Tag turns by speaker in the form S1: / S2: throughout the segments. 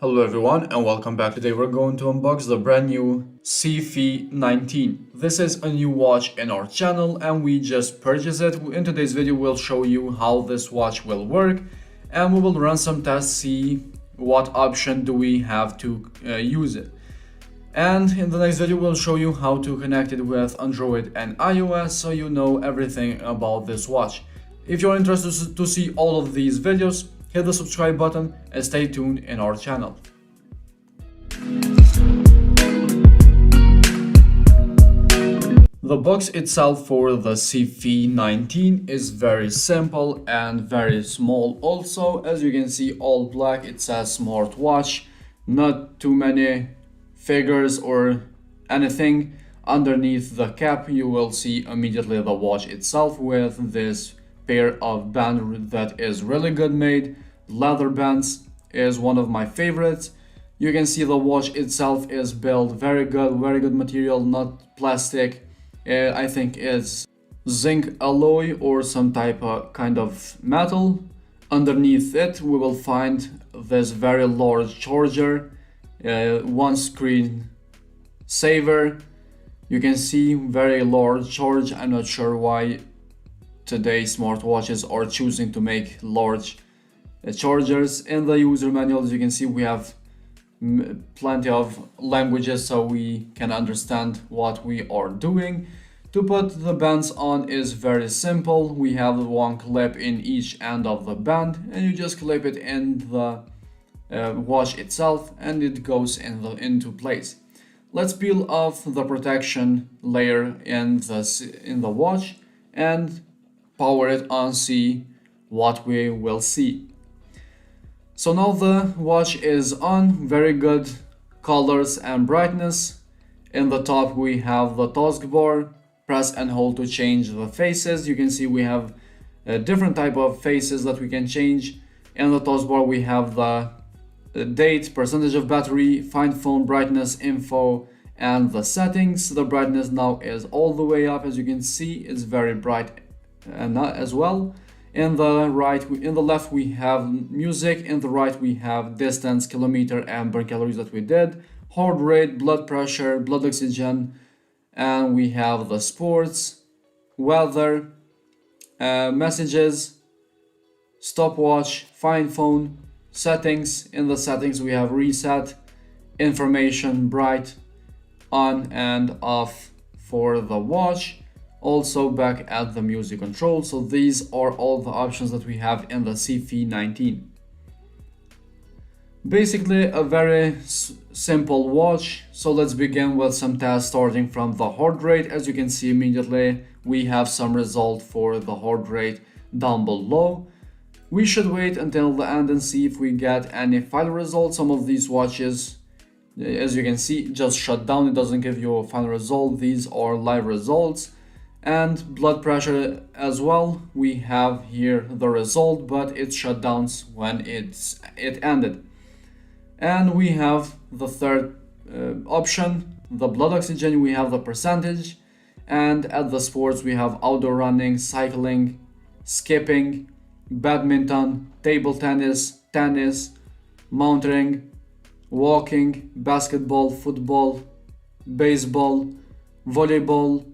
S1: Hello everyone and welcome back. Today we're going to unbox the brand new CF19. This is a new watch in our channel and we just purchased it. In today's video we'll show you how this watch will work and we will run some tests, see what option do we have to use it. And in the next video we'll show you how to connect it with Android and iOS so you know everything about this watch. If you're interested to see all of these videos, hit the subscribe button and stay tuned in our channel. The box itself for the CF19 is very simple and very small. Also, as you can see, all black. It says Smartwatch, not too many figures or anything. Underneath the cap you will see immediately the watch itself with this pair of band that is really good made. Leather bands is one of my favorites. You can see the watch itself is built very good material, not plastic. I think it's zinc alloy or some type of kind of metal. Underneath it we will find this very large charger, one screen saver. You can see very large charge. I'm not sure why today smartwatches are choosing to make large chargers. In the user manual, as you can see, we have plenty of languages so we can understand what we are doing. To put the bands on is very simple. We have one clip in each end of the band and you just clip it in the watch itself and it goes into place. Let's peel off the protection layer in the watch and power it on, see what we will see. So now the watch is on, very good colors and brightness. In the top we have the taskbar, press and hold to change the faces. You can see we have a different type of faces that we can change. In the taskbar we have the date, percentage of battery, find phone, brightness, info, and the settings. The brightness now is all the way up. As you can see, it's very bright as well. In the left we have music. In the right we have distance, kilometer, and burn calories that we did, heart rate, blood pressure, blood oxygen, and we have the sports, weather, messages, stopwatch, find phone, settings. In the settings we have reset, information, bright, on and off for the watch. Also back at the music control. So these are all the options that we have in the CF19. Basically a very simple watch. So let's begin with some tests, starting from the heart rate. As you can see immediately we have some result for the heart rate down below. We should wait until the end and see if we get any final result. Some of these watches, as you can see, just shut down. It doesn't give you a final result. These are live results. And blood pressure as well, we have here the result, but it shut down when it ended. And we have the third option, the blood oxygen. We have the percentage, and at the sports we have outdoor running, cycling, skipping, badminton, table tennis, mountaineering, walking, basketball, football, baseball, volleyball,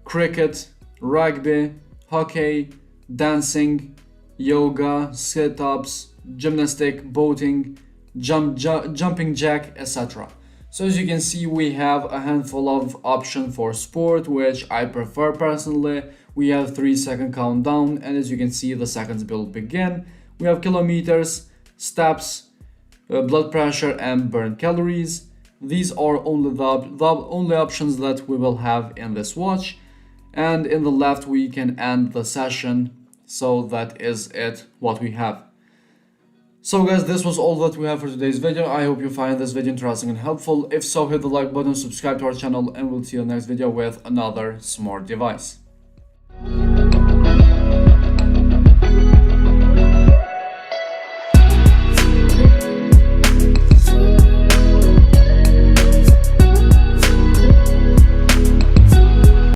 S1: cricket, rugby, hockey, dancing, yoga, sit-ups, gymnastic, boating, jumping jack, etc. So as you can see we have a handful of options for sport, which I prefer personally. We have 3-second countdown and as you can see the seconds will begin. We have kilometers, steps, blood pressure, and burn calories. These are only the only options that we will have in this watch. And in the left we can end the session. So that is it, what we have. So guys, this was all that we have for today's video. I hope you find this video interesting and helpful. If so, hit the like button, subscribe to our channel, and we'll see you in the next video with another smart device.